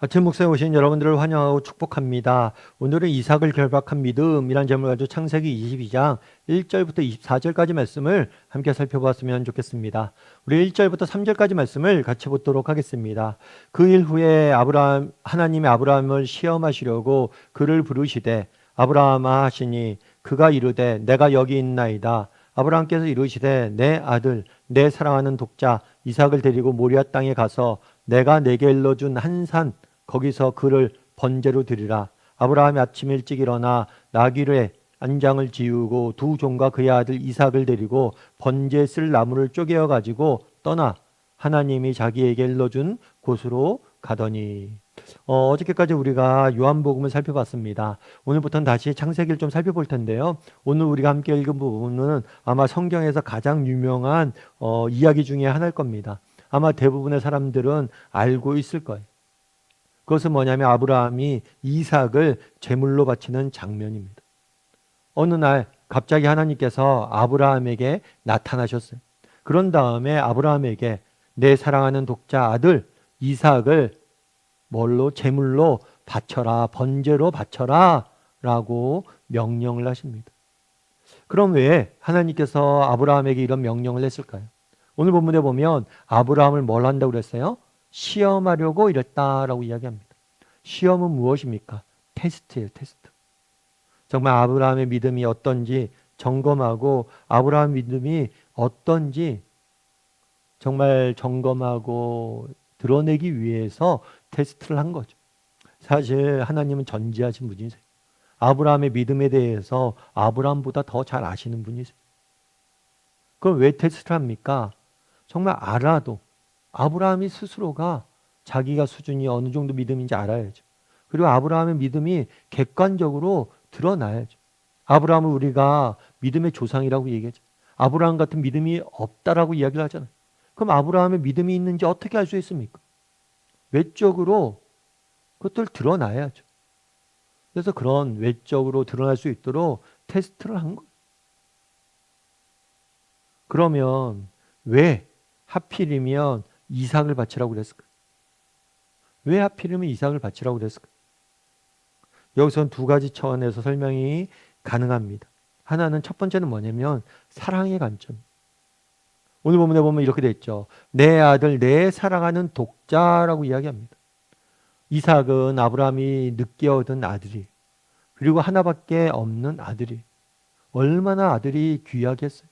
아침 목사에 오신 여러분들을 환영하고 축복합니다. 오늘은 이삭을 결박한 믿음이란 제목을 가지고 창세기 22장 1절부터 24절까지 말씀을 함께 살펴보았으면 좋겠습니다. 우리 1절부터 3절까지 말씀을 같이 보도록 하겠습니다. 그 일 후에 하나님이 아브라함을 시험하시려고 그를 부르시되 아브라함아 하시니 그가 이르되 내가 여기 있나이다. 아브라함께서 이르시되 내 아들 내 사랑하는 독자 이삭을 데리고 모리아 땅에 가서 내가 내게 일러준 한 산 거기서 그를 번제로 드리라. 아브라함이 아침 일찍 일어나 나귀의 안장을 지우고 두 종과 그의 아들 이삭을 데리고 번제에 쓸 나무를 쪼개어 가지고 떠나 하나님이 자기에게 일러준 곳으로 가더니. 어저께까지 우리가 요한복음을 살펴봤습니다. 오늘부터는 다시 창세기를 좀 살펴볼 텐데요. 오늘 우리가 함께 읽은 부분은 아마 성경에서 가장 유명한 이야기 중에 하나일 겁니다. 아마 대부분의 사람들은 알고 있을 거예요. 그것은 뭐냐면 아브라함이 이삭을 제물로 바치는 장면입니다. 어느 날 갑자기 하나님께서 아브라함에게 나타나셨어요. 그런 다음에 아브라함에게 내 사랑하는 독자 아들 이삭을 뭘로? 제물로 바쳐라, 번제로 바쳐라 라고 명령을 하십니다. 그럼 왜 하나님께서 아브라함에게 이런 명령을 했을까요? 오늘 본문에 보면 아브라함을 뭘 한다고 그랬어요? 시험하려고 이랬다라고 이야기합니다. 시험은 무엇입니까? 테스트예요, 테스트. 정말 아브라함의 믿음이 어떤지 점검하고 아브라함 믿음이 어떤지 정말 점검하고 드러내기 위해서 테스트를 한 거죠. 사실 하나님은 전지하신 분이세요. 아브라함의 믿음에 대해서 아브라함보다 더 잘 아시는 분이세요. 그럼 왜 테스트를 합니까? 정말 알아도 아브라함이 스스로가 자기가 수준이 어느 정도 믿음인지 알아야죠. 그리고 아브라함의 믿음이 객관적으로 드러나야죠. 아브라함을 우리가 믿음의 조상이라고 얘기하죠. 아브라함 같은 믿음이 없다라고 이야기를 하잖아요. 그럼 아브라함의 믿음이 있는지 어떻게 알 수 있습니까? 외적으로 그것들 드러나야죠. 그래서 그런 외적으로 드러날 수 있도록 테스트를 한 거예요. 그러면 왜 하필이면 이삭을 바치라고 그랬을까요? 왜 하필이면 이삭을 바치라고 그랬을까요? 여기서는 두 가지 차원에서 설명이 가능합니다. 하나는 첫 번째는 뭐냐면 사랑의 관점. 오늘 본문에 보면 이렇게 돼 있죠. 내 아들, 내 사랑하는 독자라고 이야기합니다. 이삭은 아브라함이 늦게 얻은 아들이, 그리고 하나밖에 없는 아들이, 얼마나 아들이 귀하겠어요.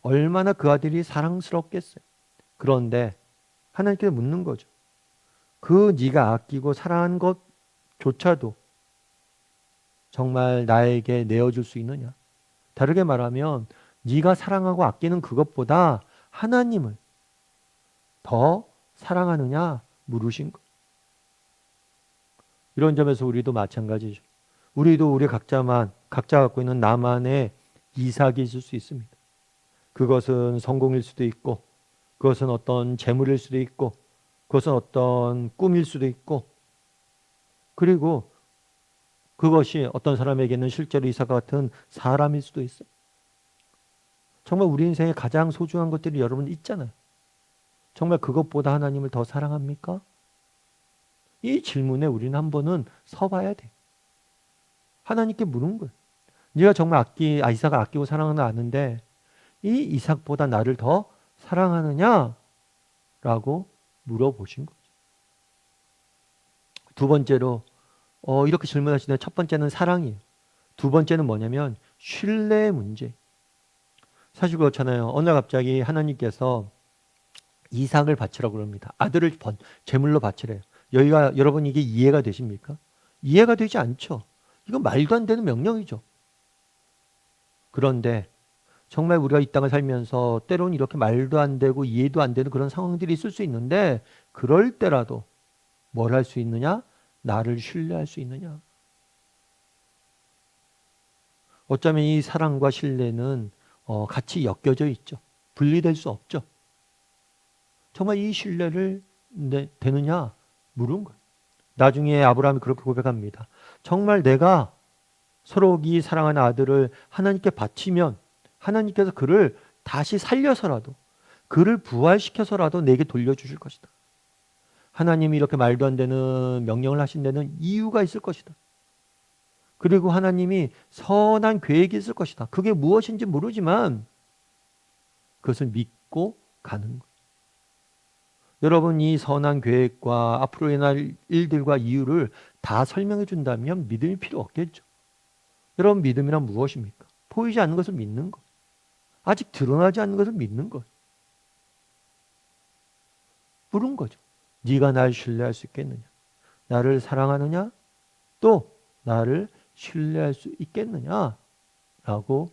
얼마나 그 아들이 사랑스럽겠어요. 그런데 하나님께서 묻는 거죠. 그 네가 아끼고 사랑한 것조차도 정말 나에게 내어줄 수 있느냐? 다르게 말하면 네가 사랑하고 아끼는 그것보다 하나님을 더 사랑하느냐 물으신 것. 이런 점에서 우리도 마찬가지죠. 우리도 우리 각자 갖고 있는 나만의 이삭이 있을 수 있습니다. 그것은 성공일 수도 있고, 그것은 어떤 재물일 수도 있고, 그것은 어떤 꿈일 수도 있고, 그리고 그것이 어떤 사람에게는 실제로 이삭 같은 사람일 수도 있어요. 정말 우리 인생에 가장 소중한 것들이 여러분 있잖아요. 정말 그것보다 하나님을 더 사랑합니까? 이 질문에 우리는 한 번은 서봐야 돼. 하나님께 물은 거예요. 네가 정말 이삭을 아끼고 사랑하는 아는데 이 이삭보다 나를 더 사랑하느냐? 라고 물어보신 거죠. 두 번째로 이렇게 질문하시는데 첫 번째는 사랑이에요. 두 번째는 뭐냐면 신뢰의 문제. 사실 그렇잖아요. 어느 날 갑자기 하나님께서 이삭을 바치라고 그럽니다. 아들을 제물로 바치래요. 여러분 이게 이해가 되십니까? 이해가 되지 않죠. 이건 말도 안 되는 명령이죠. 그런데 정말 우리가 이 땅을 살면서 때로는 이렇게 말도 안 되고 이해도 안 되는 그런 상황들이 있을 수 있는데 그럴 때라도 뭘 할 수 있느냐? 나를 신뢰할 수 있느냐? 어쩌면 이 사랑과 신뢰는 같이 엮여져 있죠. 분리될 수 없죠. 정말 이 신뢰를 되느냐? 물은 거예요. 나중에 아브라함이 그렇게 고백합니다. 정말 내가 서로기 사랑하는 아들을 하나님께 바치면 하나님께서 그를 다시 살려서라도 그를 부활시켜서라도 내게 돌려주실 것이다. 하나님이 이렇게 말도 안 되는 명령을 하신 데는 이유가 있을 것이다. 그리고 하나님이 선한 계획이 있을 것이다. 그게 무엇인지 모르지만 그것을 믿고 가는 것. 여러분, 이 선한 계획과 앞으로 일어날 일들과 이유를 다 설명해 준다면 믿음이 필요 없겠죠. 여러분, 믿음이란 무엇입니까? 보이지 않는 것을 믿는 것. 아직 드러나지 않는 것을 믿는 것. 물은 거죠. 네가 날 신뢰할 수 있겠느냐? 나를 사랑하느냐? 또 나를 신뢰할 수 있겠느냐? 라고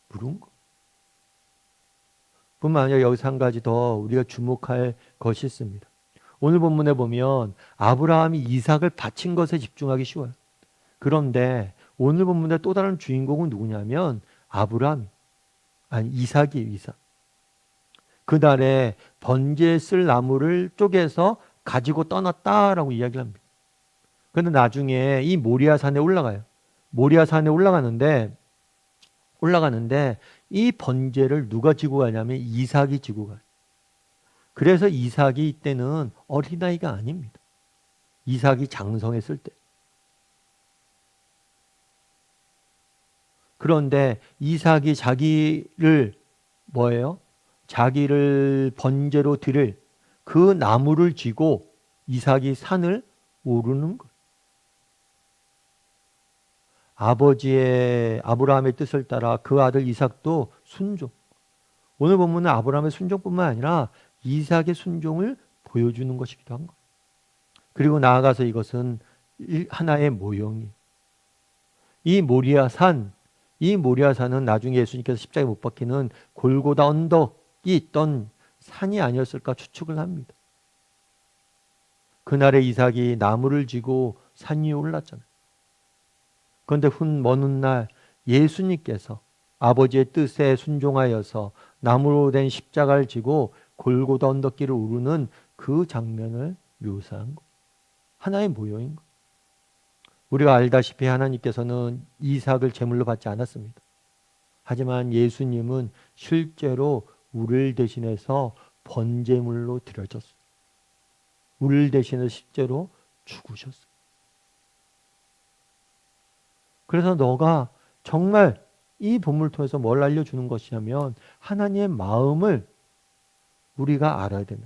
물은 것. 뿐만 아니라 여기서 한 가지 더 우리가 주목할 것이 있습니다. 오늘 본문에 보면 아브라함이 이삭을 바친 것에 집중하기 쉬워요. 그런데 오늘 본문의 또 다른 주인공은 누구냐면 이삭이에요. 이삭. 그날에 번제에 쓸 나무를 쪼개서 가지고 떠났다라고 이야기를 합니다. 그런데 나중에 이 모리아산에 올라가요. 모리아산에 올라가는데 이 번제를 누가 지고 가냐면 이삭이 지고 가요. 그래서 이삭이 이때는 어린아이가 아닙니다. 이삭이 장성했을 때. 그런데 이삭이 자기를 자기를 번제로 드릴 그 나무를 쥐고 이삭이 산을 오르는 것. 아브라함의 뜻을 따라 그 아들 이삭도 순종. 오늘 본문은 아브라함의 순종뿐만 아니라 이삭의 순종을 보여주는 것이기도 한 것. 그리고 나아가서 이것은 하나의 모형이에요. 이 모리아산은 나중에 예수님께서 십자가에 못 박히는 골고다 언덕이 있던 산이 아니었을까 추측을 합니다. 그날에 이삭이 나무를 지고 산 위에 올랐잖아요. 그런데 먼 훗날 예수님께서 아버지의 뜻에 순종하여서 나무로 된 십자가를 지고 골고다 언덕길을 오르는 그 장면을 묘사한 것. 하나의 모형인 것. 우리가 알다시피 하나님께서는 이삭을 제물로 받지 않았습니다. 하지만 예수님은 실제로 우리를 대신해서 번제물로 드려졌어요. 우리를 대신해서 실제로 죽으셨어요. 그래서 너가 정말 이 본문을 통해서 뭘 알려주는 것이냐면 하나님의 마음을 우리가 알아야 되는.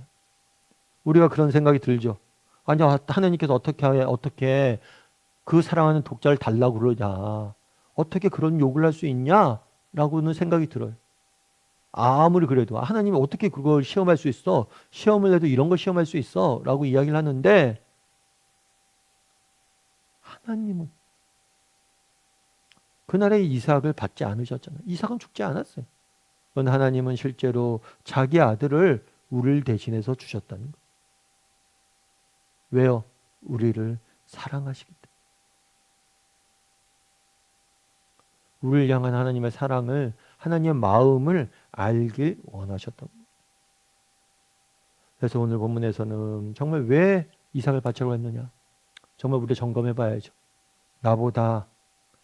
우리가 그런 생각이 들죠. 아니, 하나님께서 어떻게 그 사랑하는 독자를 달라고 그러냐. 어떻게 그런 욕을 할 수 있냐? 라고는 생각이 들어요. 아무리 그래도 하나님이 어떻게 그걸 시험할 수 있어? 시험을 해도 이런 걸 시험할 수 있어? 라고 이야기를 하는데 하나님은 그날의 이삭을 받지 않으셨잖아요. 이삭은 죽지 않았어요. 그런데 하나님은 실제로 자기 아들을 우리를 대신해서 주셨다는 거예요. 왜요? 우리를 사랑하시기 때문에. 우리를 향한 하나님의 사랑을, 하나님의 마음을 알길 원하셨던 거예요. 그래서 오늘 본문에서는 정말 왜 이삭을 바치려고 했느냐? 정말 우리 점검해 봐야죠. 나보다,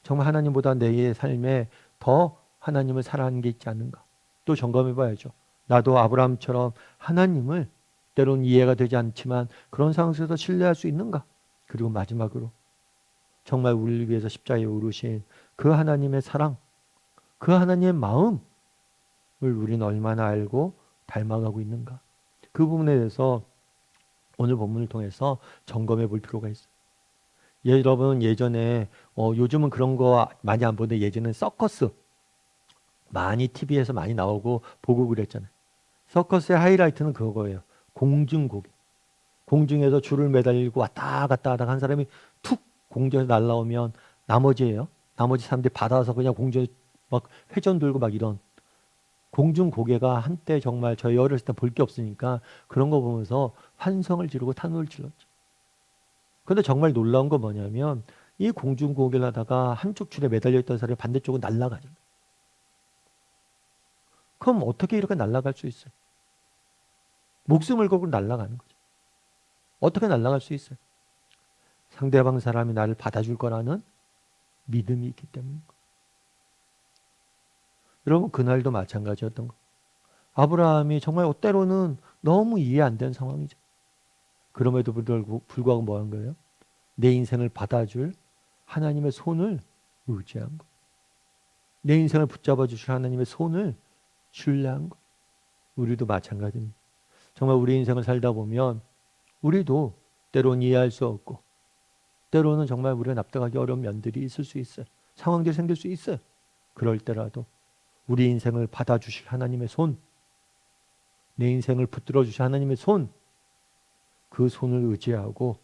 정말 하나님보다 내 삶에 더 하나님을 사랑하는 게 있지 않는가? 또 점검해 봐야죠. 나도 아브라함처럼 하나님을 때로는 이해가 되지 않지만 그런 상황 속에서 신뢰할 수 있는가? 그리고 마지막으로 정말 우리를 위해서 십자가에 오르신 그 하나님의 사랑, 그 하나님의 마음을 우리는 얼마나 알고 닮아가고 있는가? 그 부분에 대해서 오늘 본문을 통해서 점검해 볼 필요가 있어요. 여러분 예전에 요즘은 그런 거 많이 안 보는데 예전에는 서커스 많이 TV에서 많이 나오고 보고 그랬잖아요. 서커스의 하이라이트는 그거예요. 공중고개. 공중에서 줄을 매달리고 왔다 갔다 하다가 한 사람이 툭 공중에서 날라오면 나머지 사람들이 받아서 그냥 공중에 막 회전 돌고 막 이런 공중고개가 한때 정말 저희 어렸을 때 볼 게 없으니까 그런 거 보면서 환성을 지르고 탄호를 질렀죠. 그런데 정말 놀라운 건 뭐냐면 이 공중고개를 하다가 한쪽 줄에 매달려 있던 사람이 반대쪽으로 날아가죠. 그럼 어떻게 이렇게 날아갈 수 있어요? 목숨을 걸고 날아가는 거죠. 어떻게 날아갈 수 있어요? 상대방 사람이 나를 받아줄 거라는 믿음이 있기 때문입니다. 여러분 그날도 마찬가지였던 거. 아브라함이 정말 때로는 너무 이해 안 되는 상황이죠. 그럼에도 불구하고 뭐 한 거예요? 내 인생을 받아줄 하나님의 손을 의지한 거. 내 인생을 붙잡아 주실 하나님의 손을 신뢰한 거. 우리도 마찬가지입니다. 정말 우리 인생을 살다 보면 우리도 때로는 이해할 수 없고 때로는 정말 우리가 납득하기 어려운 면들이 있을 수 있어요. 상황들이 생길 수 있어요. 그럴 때라도 우리 인생을 받아주실 하나님의 손, 내 인생을 붙들어 주실 하나님의 손, 그 손을 의지하고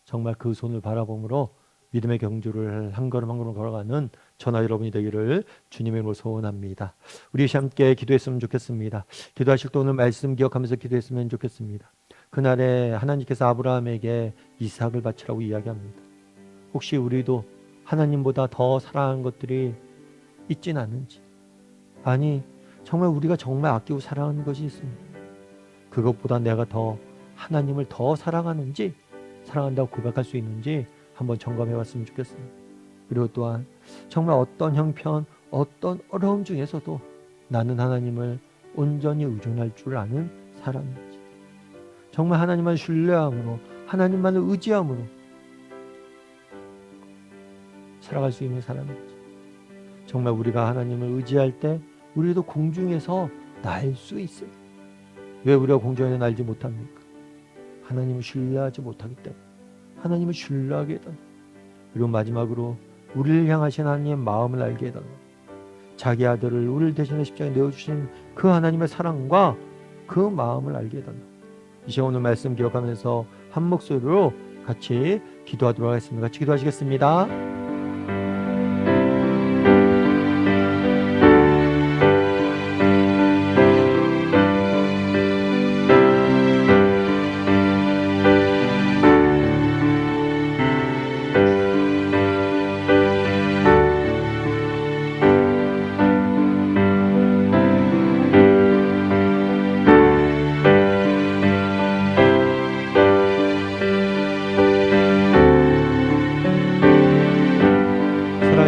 정말 그 손을 바라봄으로 믿음의 경주를 한 걸음 한 걸음 걸어가는 저나 여러분이 되기를 주님의 이름으로 소원합니다. 우리 함께 기도했으면 좋겠습니다. 기도하실 때 오늘 말씀 기억하면서 기도했으면 좋겠습니다. 그날에 하나님께서 아브라함에게 이삭을 바치라고 이야기합니다. 혹시 우리도 하나님보다 더 사랑하는 것들이 있진 않은지, 아니 정말 우리가 정말 아끼고 사랑하는 것이 있습니다. 그것보다 내가 더 하나님을 더 사랑하는지, 사랑한다고 고백할 수 있는지 한번 점검해 봤으면 좋겠습니다. 그리고 또한 정말 어떤 형편, 어떤 어려움 중에서도 나는 하나님을 온전히 의존할 줄 아는 사람인지, 정말 하나님만 신뢰함으로 하나님만을 의지함으로 살아갈 수 있는 사람인지, 정말 우리가 하나님을 의지할 때 우리도 공중에서 날 수 있어요. 왜 우리가 공중에서 날지 못합니까? 하나님을 신뢰하지 못하기 때문에. 하나님을 신뢰하게 해달라. 그리고 마지막으로 우리를 향하신 하나님의 마음을 알게 해달라. 자기 아들을 우리를 대신해 십자가에 내어주신 그 하나님의 사랑과 그 마음을 알게 해달라. 이제 오늘 말씀 기억하면서 한 목소리로 같이 기도하도록 하겠습니다. 같이 기도하시겠습니다.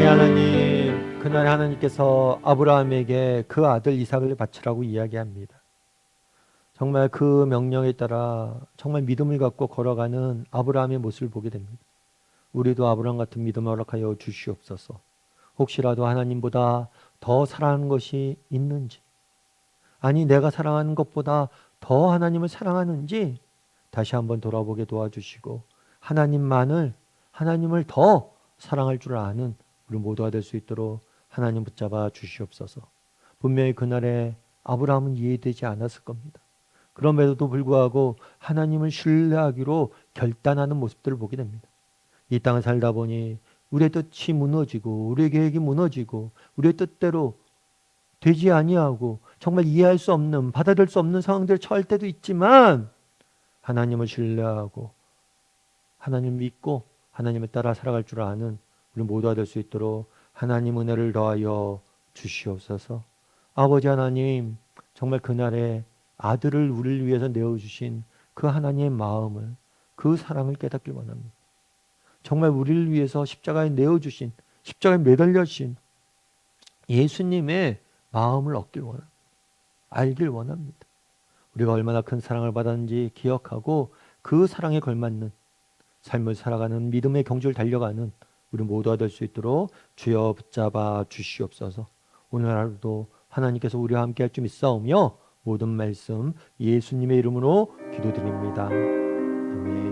하나님, 그날에 하나님께서 아브라함에게 그 아들 이삭을 바치라고 이야기합니다. 정말 그 명령에 따라 정말 믿음을 갖고 걸어가는 아브라함의 모습을 보게 됩니다. 우리도 아브라함 같은 믿음을 허락하여 주시옵소서. 혹시라도 하나님보다 더 사랑하는 것이 있는지, 아니 내가 사랑하는 것보다 더 하나님을 사랑하는지 다시 한번 돌아보게 도와주시고 하나님을 더 사랑할 줄 아는 우리 모두가 될 수 있도록 하나님 붙잡아 주시옵소서. 분명히 그날에 아브라함은 이해되지 않았을 겁니다. 그럼에도 불구하고 하나님을 신뢰하기로 결단하는 모습들을 보게 됩니다. 이 땅을 살다 보니 우리의 뜻이 무너지고 우리의 계획이 무너지고 우리의 뜻대로 되지 아니하고 정말 이해할 수 없는, 받아들일 수 없는 상황들을 처할 때도 있지만 하나님을 신뢰하고 하나님을 믿고 하나님을 따라 살아갈 줄 아는 우리 모두가 될 수 있도록 하나님 은혜를 더하여 주시옵소서. 아버지 하나님, 정말 그날에 아들을 우리를 위해서 내어주신 그 하나님의 마음을, 그 사랑을 깨닫길 원합니다. 정말 우리를 위해서 십자가에 내어주신, 십자가에 매달려주신 예수님의 마음을 얻길 원합니다. 알길 원합니다. 우리가 얼마나 큰 사랑을 받았는지 기억하고 그 사랑에 걸맞는 삶을 살아가는 믿음의 경주를 달려가는 우리 모두가 될 수 있도록 주여 붙잡아 주시옵소서. 오늘 하루도 하나님께서 우리와 함께 할 줄 믿사오며 모든 말씀 예수님의 이름으로 기도드립니다. 아멘.